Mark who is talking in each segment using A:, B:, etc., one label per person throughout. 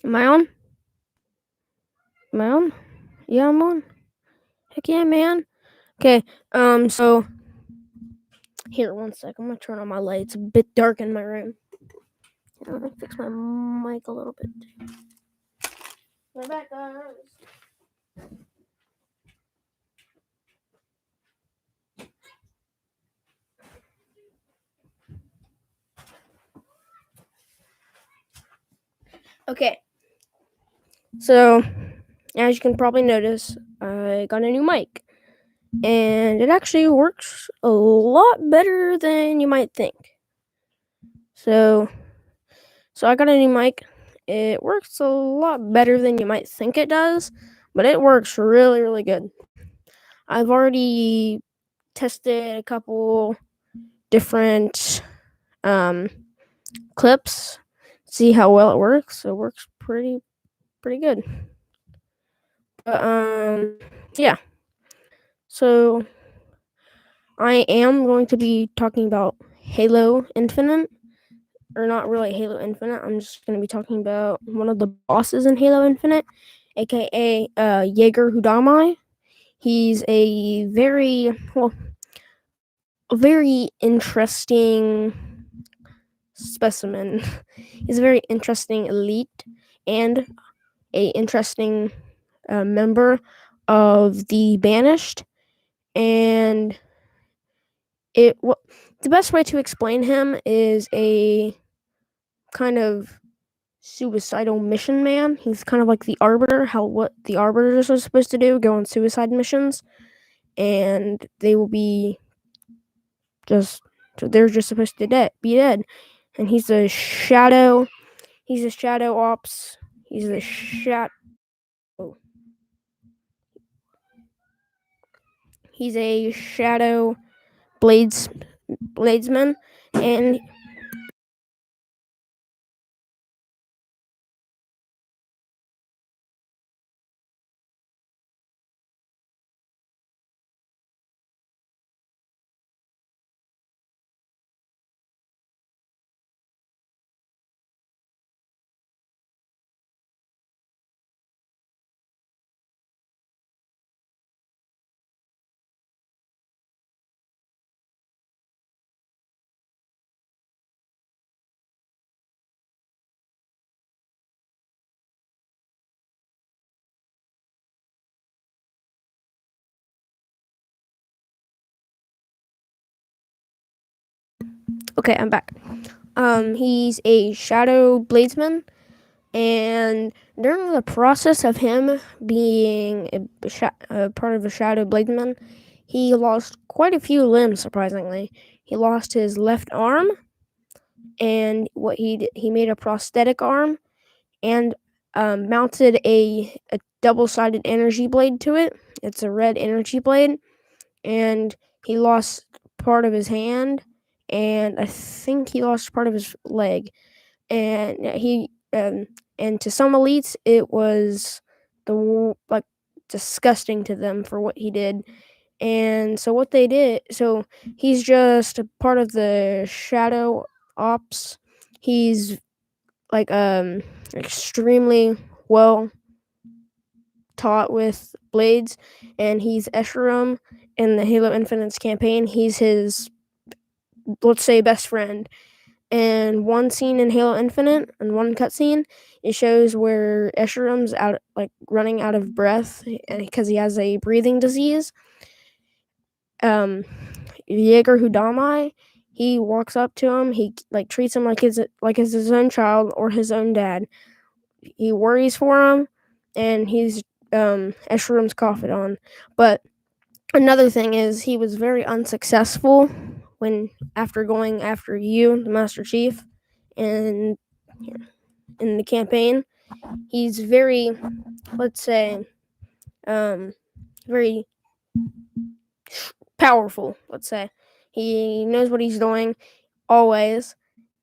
A: Am I on? Am I on? Yeah, I'm on. Heck yeah, man. Okay, so here, one sec. I'm gonna turn on my light. It's a bit dark in my room. I'm gonna fix my mic a little bit. We're back, guys. Okay, so as you can probably notice, I got a new mic, and it actually works a lot better than you might think. So, I got a new mic. It works a lot better than you might think it does, but it works really, really good. I've already tested a couple different clips, see how well it works. It works pretty good. But yeah. So I am going to be talking about Halo Infinite, or not really Halo Infinite. I'm just going to be talking about one of the bosses in Halo Infinite, aka Jaeger Hudamai. He's a very interesting specimen. He's a very interesting elite and a interesting member of the Banished, and the best way to explain him is a kind of suicidal mission man. He's kind of like the Arbiter, how what the Arbiters are supposed to do, go on suicide missions, and they will be just they're just supposed to be dead. And he's a shadow. He's a shadow ops. He's a shadow. He's a shadow bladesman, and okay, I'm back. He's a shadow bladesman, and during the process of him being a part of a shadow bladesman, he lost quite a few limbs. Surprisingly, he lost his left arm, and what he made a prosthetic arm, and mounted a double-sided energy blade to it. It's a red energy blade, and he lost part of his hand, and I think he lost part of his leg. And and to some elites, it was like disgusting to them for what he did. And so what they did, so he's just a part of the shadow ops. He's like extremely well taught with blades, and he's Escharum in the Halo Infinite's campaign. He's his, let's say, best friend. And one scene in Halo Infinite, and one cutscene, it shows where Escherum's out, like running out of breath, because he has a breathing disease. Jaeger Hudamai, he walks up to him. He like treats him like his own child or his own dad. He worries for him, and he's Escherum's confidant. But another thing is he was very unsuccessful when after going after you, the Master Chief, and in the campaign. He's very, let's say, very powerful. Let's say he knows what he's doing always,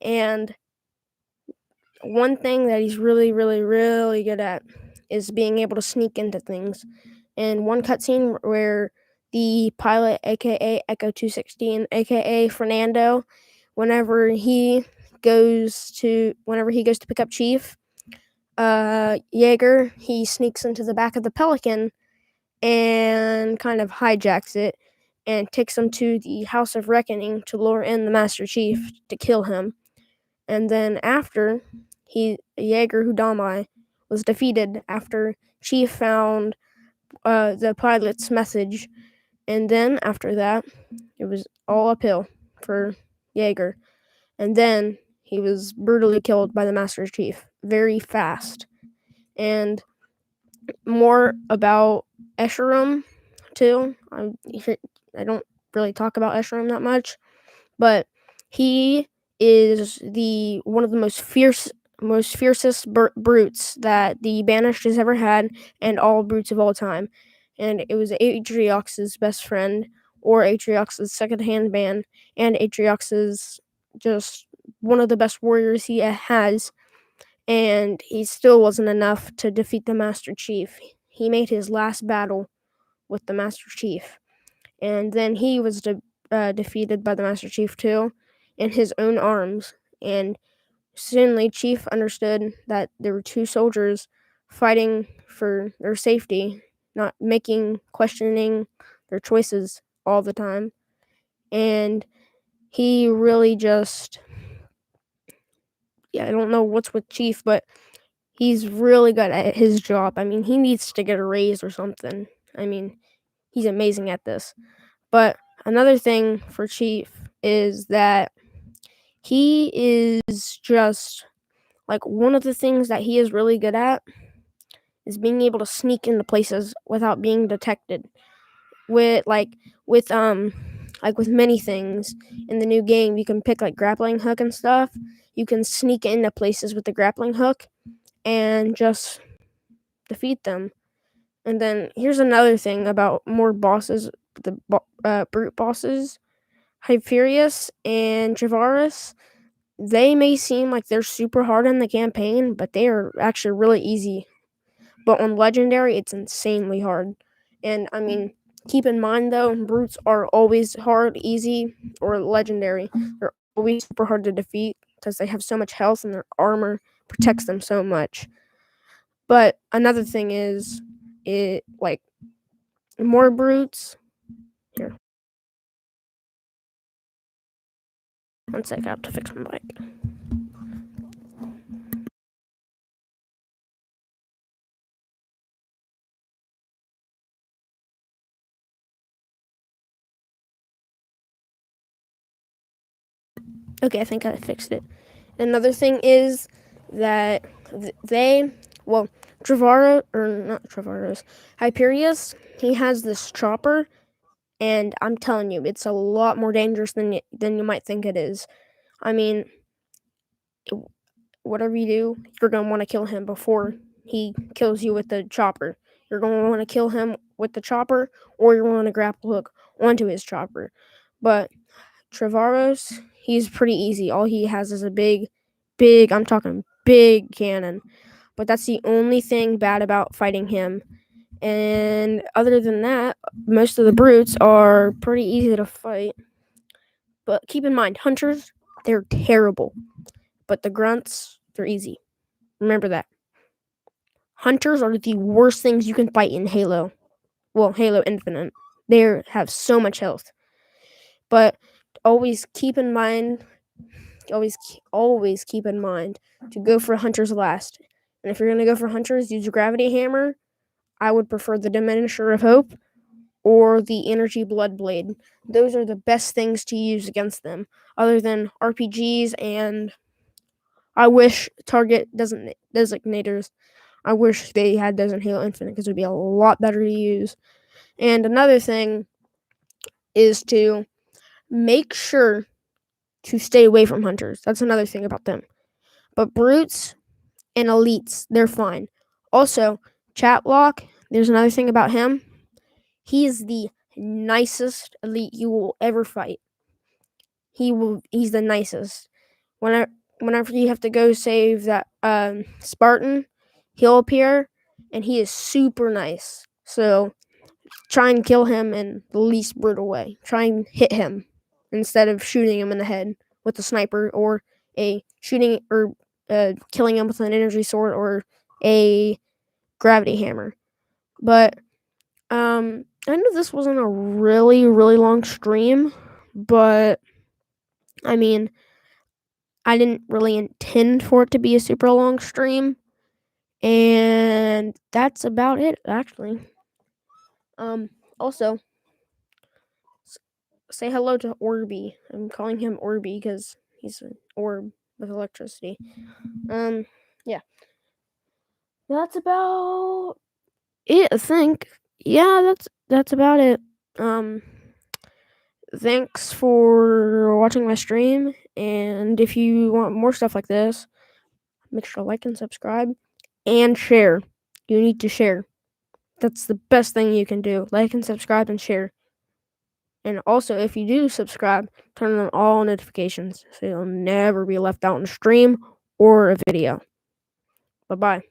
A: and one thing that he's really, really, really good at is being able to sneak into things. And one cutscene where the pilot, aka Echo 216, aka Fernando, whenever he goes to pick up Chief, Jaeger, he sneaks into the back of the Pelican and kind of hijacks it and takes him to the House of Reckoning to lure in the Master Chief to kill him. And then after, Jaeger Hudamai was defeated after Chief found the pilot's message. And then after that, it was all uphill for Jaeger. And then he was brutally killed by the Master Chief very fast. And more about Escharum too. I don't really talk about Escharum that much, but he is the one of the most fiercest brutes that the Banished has ever had, and all brutes of all time. And it was Atriox's best friend, or Atriox's second-hand man, and Atriox's just one of the best warriors he has. And he still wasn't enough to defeat the Master Chief. He made his last battle with the Master Chief, and then he was defeated by the Master Chief too, in his own arms. And suddenly, Chief understood that there were two soldiers fighting for their safety, not questioning their choices all the time. And he really just, I don't know what's with Chief, but he's really good at his job. I mean, he needs to get a raise or something. I mean, he's amazing at this. But another thing for Chief is that he is just like, one of the things that he is really good at is being able to sneak into places without being detected. With many things in the new game, you can pick like grappling hook and stuff. You can sneak into places with the grappling hook and just defeat them. And then here's another thing about more bosses, the brute bosses. Hyperius and Travaris, they may seem like they're super hard in the campaign, but they are actually really easy. But on Legendary, it's insanely hard. And I mean, keep in mind though, brutes are always hard, easy, or Legendary. They're always super hard to defeat because they have so much health and their armor protects them so much. But another thing is, more brutes. Here. One sec, I have to fix my mic. Okay, I think I fixed it. Another thing is that Hyperius, he has this chopper, and I'm telling you, it's a lot more dangerous than you might think it is. I mean, whatever you do, you're going to want to kill him before he kills you with the chopper. You're going to want to kill him with the chopper, or you're going to want to grapple hook onto his chopper. But Travaros, he's pretty easy. All he has is a big, I'm talking big cannon. But that's the only thing bad about fighting him. And other than that, most of the brutes are pretty easy to fight. But keep in mind, hunters, they're terrible. But the grunts, they're easy. Remember that. Hunters are the worst things you can fight in Halo. Well, Halo Infinite. They have so much health. But always keep in mind to go for hunters last. And if you're going to go for hunters, use your gravity hammer. I would prefer the Diminisher of Hope or the Energy Blood Blade. Those are the best things to use against them, other than RPGs, and I wish target designators. I wish they had those in Halo Infinite because it would be a lot better to use. And another thing is to make sure to stay away from hunters. That's another thing about them. But brutes and elites, they're fine. Also, Chatlock, there's another thing about him. He is the nicest elite you will ever fight. He's the nicest. Whenever you have to go save that Spartan, he'll appear, and he is super nice. So try and kill him in the least brutal way. Try and hit him instead of shooting him in the head with a sniper, or killing him with an energy sword, or a gravity hammer. But I know this wasn't a really, really long stream, but I mean, I didn't really intend for it to be a super long stream. And that's about it, actually. Also, say hello to Orby. I'm calling him Orby because he's an orb with electricity. Yeah. That's about it, I think. Yeah, that's about it. Thanks for watching my stream, and if you want more stuff like this, make sure to like and subscribe and share. You need to share. That's the best thing you can do. Like and subscribe and share. And also, if you do subscribe, turn on all notifications so you'll never be left out in a stream or a video. Bye-bye.